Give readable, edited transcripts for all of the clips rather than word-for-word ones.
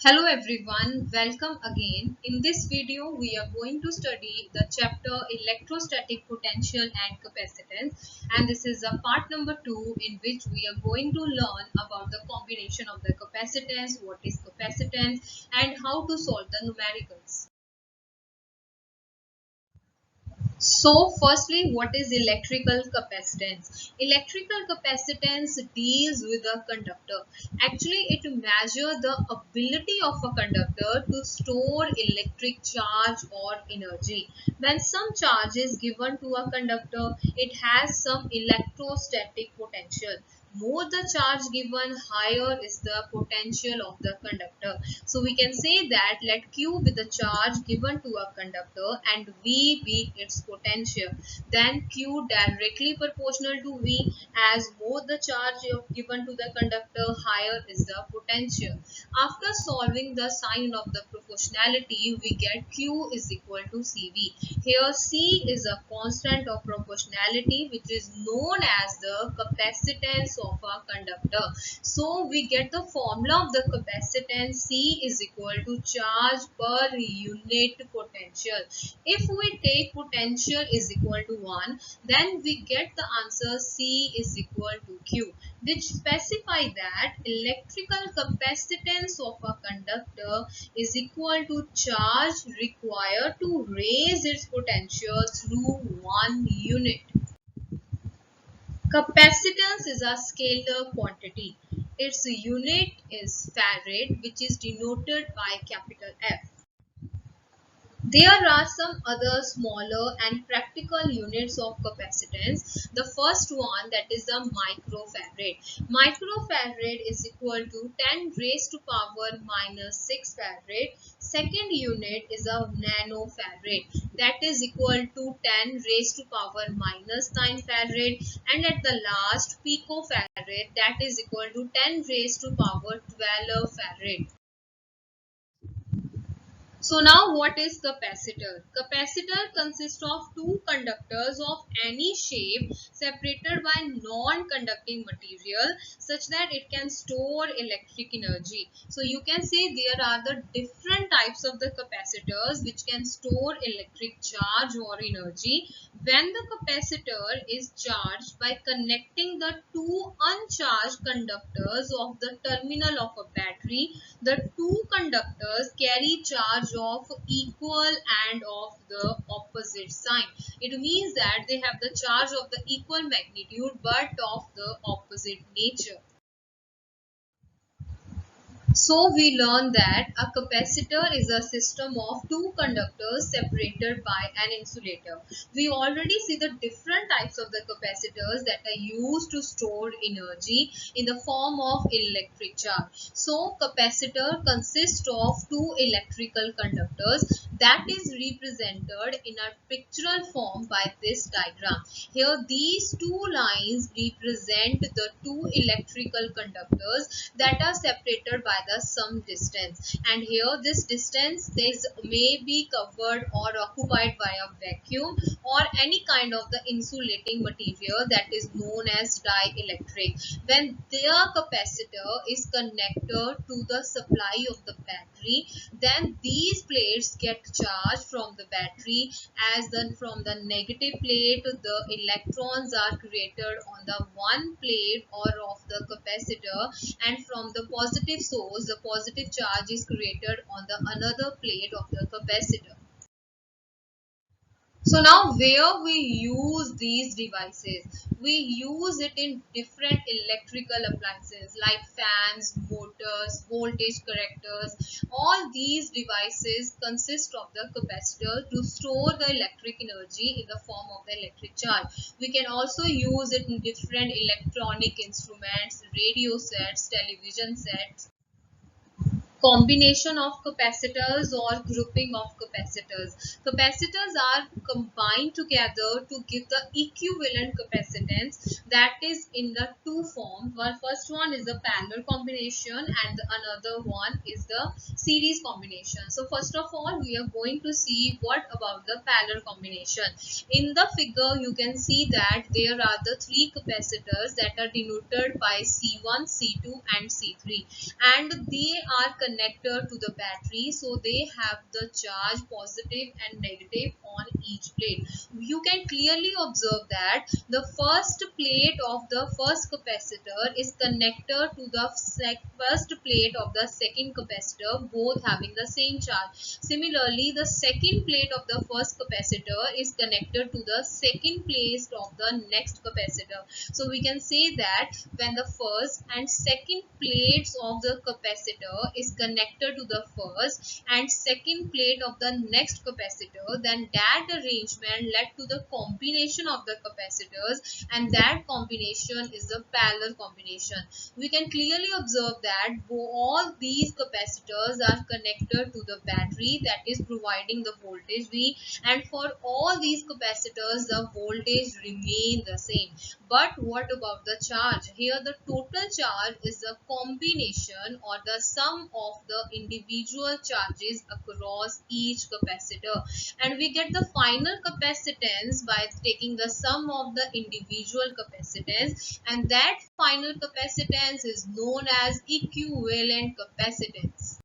Hello everyone, welcome again. In this video, we are going to study the chapter electrostatic potential and capacitance, and this is a part number 2 in which we are going to learn about the combination of the capacitance, what is capacitance, and how to solve the numericals. So firstly, what is electrical capacitance? Electrical capacitance deals with a conductor. Actually, it measures the ability of a conductor to store electric charge or energy. When some charge is given to a conductor, it has some electrostatic potential. More the charge given, higher is the potential of the conductor. So we can say that let Q be the charge given to a conductor and V be its potential. Then Q directly proportional to V, as more the charge given to the conductor, higher is the potential. After solving the sign of the proportionality, we get Q is equal to CV. Here C is a constant of proportionality which is known as the capacitance of a conductor. So we get the formula of the capacitance. C is equal to charge per unit potential. If we take potential is equal to 1, then we get the answer C is equal to Q, which specify that electrical capacitance of a conductor is equal to charge required to raise its potential through 1 unit. Capacitance is a scalar quantity. Its unit is farad, which is denoted by capital F. There are some other smaller and practical units of capacitance. The first one, that is a microfarad. Microfarad is equal to 10 raised to power minus 6 farad. Second unit is a nanofarad, that is equal to 10 raised to power minus 9 farad. And at the last, picofarad, that is equal to 10 raised to power 12 farad. So now what is capacitor? Capacitor consists of two conductors of any shape separated by non-conducting material such that it can store electric energy. So you can say there are the different types of the capacitors which can store electric charge or energy. When the capacitor is charged by connecting the two uncharged conductors of the terminal of a battery, the two conductors carry charge of equal and of the opposite sign. It means that they have the charge of the equal magnitude but of the opposite nature. So we learn that a capacitor is a system of two conductors separated by an insulator. We already see the different types of the capacitors that are used to store energy in the form of electric charge. So capacitor consists of two electrical conductors that is represented in a pictorial form by this diagram. Here these two lines represent the two electrical conductors that are separated by some distance, and here this distance is may be covered or occupied by a vacuum or any kind of the insulating material that is known as dielectric. When their capacitor is connected to the supply of the battery, then these plates get charged from the battery, as then from the negative plate the electrons are created on the one plate or of the capacitor, and from the positive source the positive charge is created on the another plate of the capacitor. So now where we use these devices? We use it in different electrical appliances like fans, motors, voltage correctors. All these devices consist of the capacitor to store the electric energy in the form of the electric charge. We can also use it in different electronic instruments, radio sets, television sets, combination of capacitors or grouping of capacitors. Capacitors are combined together to give the equivalent capacitance, that is in the two forms. One first one is the parallel combination and the another one is the series combination. So first of all we are going to see what about the parallel combination. In the figure you can see that there are the three capacitors that are denoted by C1, C2 and C3, and they are connected connector to the battery, so they have the charge positive and negative on each plate. You can clearly observe that the first plate of the first capacitor is connector to the first plate of the second capacitor, both having the same charge. Similarly, the second plate of the first capacitor is connected to the second plate of the next capacitor. So we can say that when the first and second plates of the capacitor is connected to the first and second plate of the next capacitor, then that arrangement led to the combination of the capacitors, and that combination is the parallel combination. We can clearly observe that all these capacitors are connected to the battery that is providing the voltage V, and for all these capacitors the voltage remain the same. But what about the charge? Here the total charge is the combination or the sum of the individual charges across each capacitor, and we get the final capacitance by taking the sum of the individual capacitance, and that final capacitance is known as equivalent capacitance.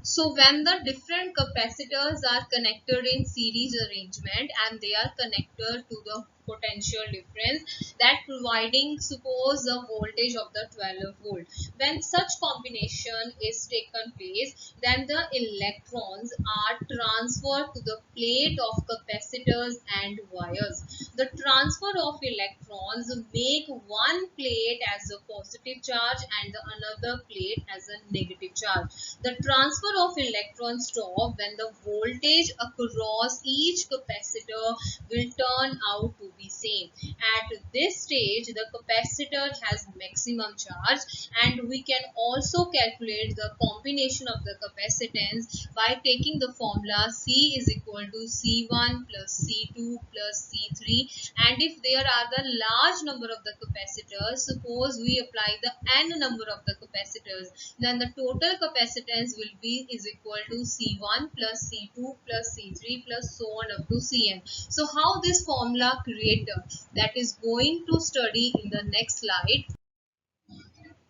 So when the different capacitors are connected in series arrangement and they are connected to the potential difference, that providing suppose the voltage of the 12 volt. When such combination is taken place, then the electrons are transferred to the plate of capacitors and wires. The transfer of electrons make one plate as a positive charge and the another plate as a negative charge. The transfer of electrons stop when the voltage across each capacitor will turn out to be same. At this stage, the capacitor has maximum charge, and we can also calculate the combination of the capacitance by taking the formula C is equal to C1 plus C2 plus C3, and if there are the large number of the capacitors, suppose we apply the n number of the capacitors, then the total capacitance will be is equal to C1 plus C2 plus C3 plus so on up to Cn. So how this formula created, that is going to study in the next slide.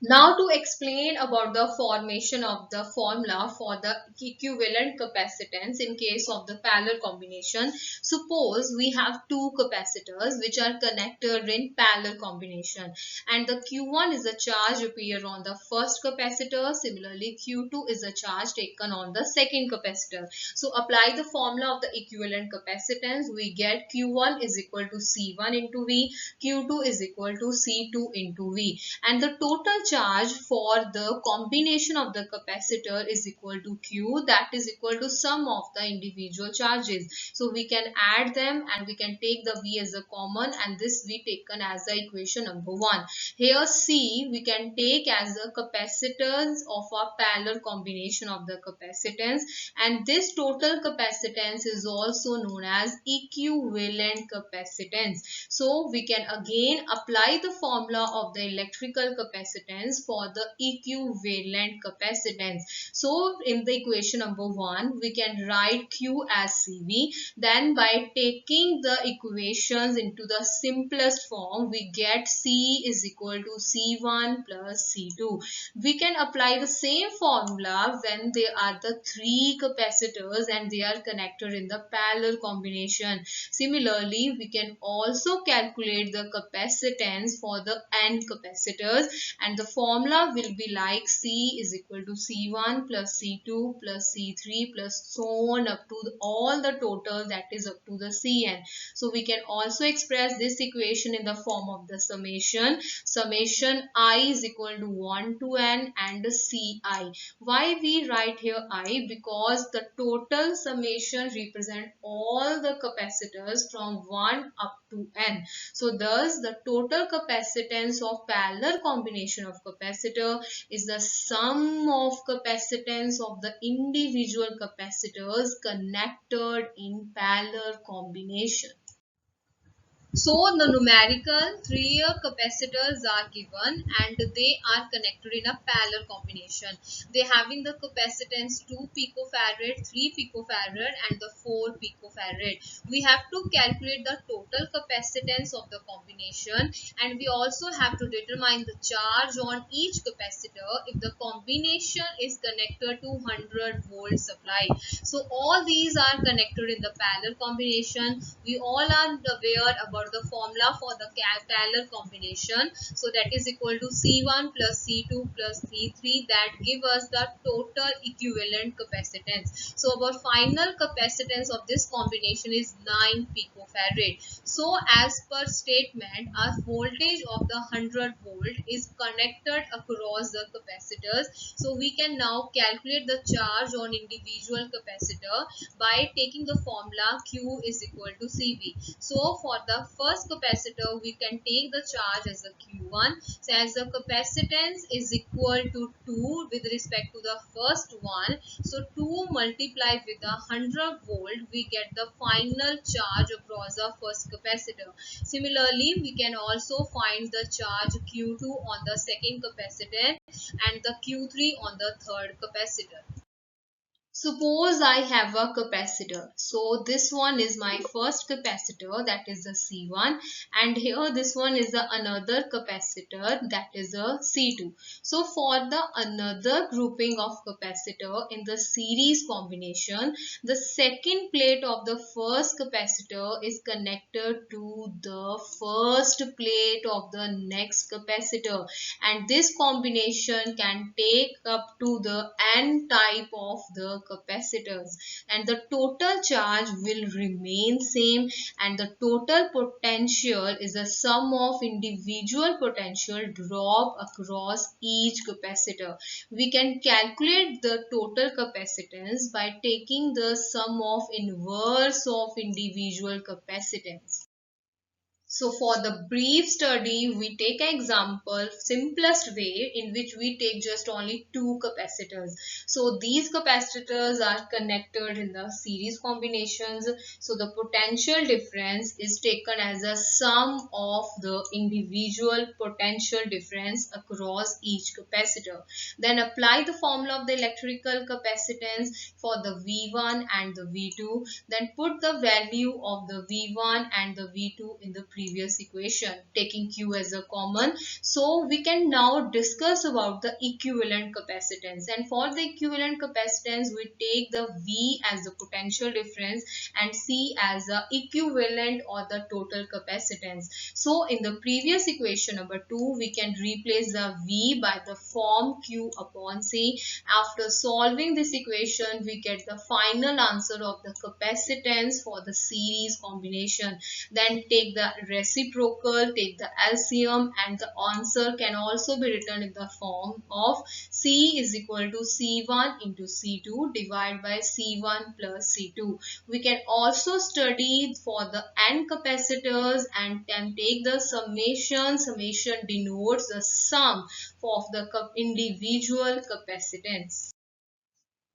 Now to explain about the formation of the formula for the equivalent capacitance in case of the parallel combination. Suppose we have two capacitors which are connected in parallel combination, and the Q1 is a charge appear on the first capacitor. Similarly, Q2 is a charge taken on the second capacitor. So apply the formula of the equivalent capacitance. We get Q1 is equal to C1 into V, Q2 is equal to C2 into V, and the total charge for the combination of the capacitor is equal to Q, that is equal to sum of the individual charges. So we can add them and we can take the V as a common, and this we taken as the equation number 1. Here C we can take as the capacitance of a parallel combination of the capacitance, and this total capacitance is also known as equivalent capacitance. So we can again apply the formula of the electrical capacitance for the equivalent capacitance. So in the equation number 1 we can write Q as CV. Then by taking the equations into the simplest form, we get C is equal to C1 plus C2. We can apply the same formula when there are the three capacitors and they are connected in the parallel combination. Similarly, we can also calculate the capacitance for the n capacitors, and the formula will be like C is equal to C1 plus C2 plus C3 plus so on up to all the total, that is up to the Cn. So we can also express this equation in the form of the summation. Summation I is equal to 1 to n and Ci. Why we write here I? Because the total summation represent all the capacitors from 1 up to n. So thus the total capacitance of parallel combination of capacitor is the sum of capacitance of the individual capacitors connected in parallel combination. So the numerical 3-year capacitors are given and they are connected in a parallel combination. They having the capacitance 2 picofarad, 3 picofarad and the 4 picofarad. We have to calculate the total capacitance of the combination, and we also have to determine the charge on each capacitor if the combination is connected to 100 volt supply. So all these are connected in the parallel combination. We all are aware about the formula for the parallel combination. So that is equal to C1 plus C2 plus C3, that give us the total equivalent capacitance. So our final capacitance of this combination is 9 picofarad. So as per statement, our voltage of the 100 volt is connected across the capacitors. So we can now calculate the charge on individual capacitor by taking the formula Q is equal to CV. So for the first capacitor, we can take the charge as a Q1. So as the capacitance is equal to 2 with respect to the first one, so 2 multiplied with the 100 volt, we get the final charge across the first capacitor. Similarly, we can also find the charge Q2 on the second capacitor and the Q3 on the third capacitor. Suppose I have a capacitor. So this one is my first capacitor, that is the C1, and here this one is the another capacitor, that is the C2. So for the another grouping of capacitor in the series combination, the second plate of the first capacitor is connected to the first plate of the next capacitor, and this combination can take up to the n type of the capacitors, and the total charge will remain same, and the total potential is the sum of individual potential drop across each capacitor. We can calculate the total capacitance by taking the sum of inverse of individual capacitance. So for the brief study, we take an example, simplest way in which we take just only two capacitors. So these capacitors are connected in the series combinations. So the potential difference is taken as a sum of the individual potential difference across each capacitor. Then apply the formula of the electrical capacitance for the V1 and the V2. Then put the value of the V1 and the V2 in the previous equation, taking Q as a common. So we can now discuss about the equivalent capacitance, and for the equivalent capacitance we take the V as the potential difference and C as the equivalent or the total capacitance. So in the previous equation number 2, we can replace the V by the form Q upon C. After solving this equation, we get the final answer of the capacitance for the series combination. Then take the reciprocal, take the LCM, and the answer can also be written in the form of C is equal to C1 into C2 divided by C1 plus C2. We can also study for the n capacitors and can take the summation. Summation denotes the sum of the individual capacitance.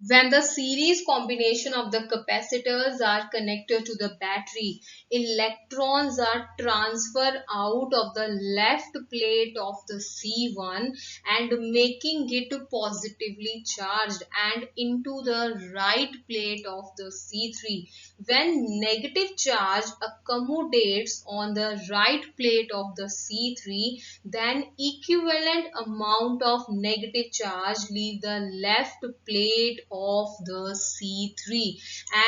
When the series combination of the capacitors are connected to the battery, electrons are transferred out of the left plate of the C1 and making it positively charged and into the right plate of the C3. When negative charge accommodates on the right plate of the C3, then equivalent amount of negative charge leave the left plate of the C3,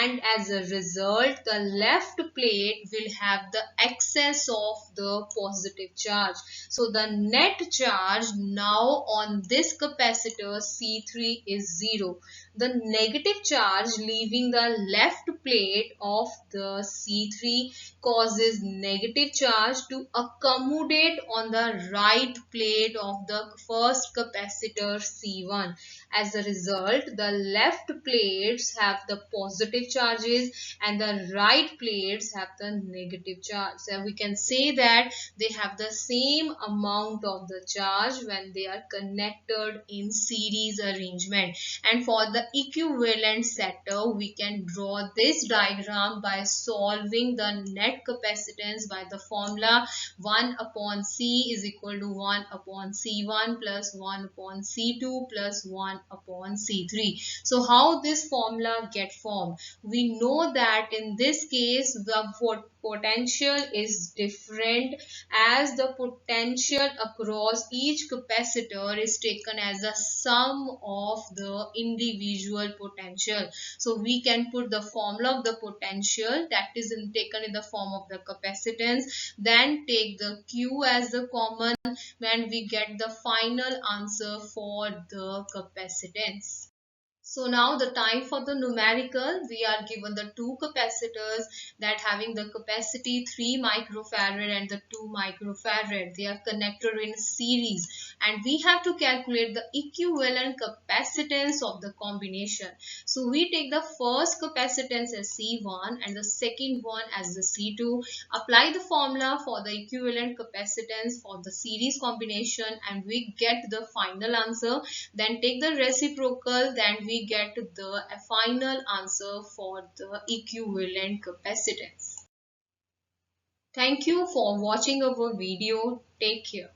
and as a result the left plate will have the excess of the positive charge. So the net charge now on this capacitor C3 is 0. The negative charge leaving the left plate of the C3 causes negative charge to accommodate on the right plate of the first capacitor C1. As a result, the left plates have the positive charges and the right plates have the negative charge. So we can say that they have the same amount of the charge when they are connected in series arrangement. And for the equivalent setup, we can draw this diagram by solving the net capacitance by the formula 1 upon C is equal to 1 upon C1 plus 1 upon C2 plus 1 upon C3. So how this formula get formed? We know that in this case the potential is different, as the potential across each capacitor is taken as a sum of the individual potential. So we can put the formula of the potential that is taken in the form of the capacitance, then take the Q as the common, and we get the final answer for the capacitance. So now the time for the numerical. We are given the two capacitors that having the capacity 3 microfarad and the 2 microfarad. They are connected in series and we have to calculate the equivalent capacitance of the combination. So we take the first capacitance as C1 and the second one as the C2. Apply the formula for the equivalent capacitance for the series combination and we get the final answer. Then take the reciprocal, then we get the final answer for the equivalent capacitance. Thank you for watching our video. Take care.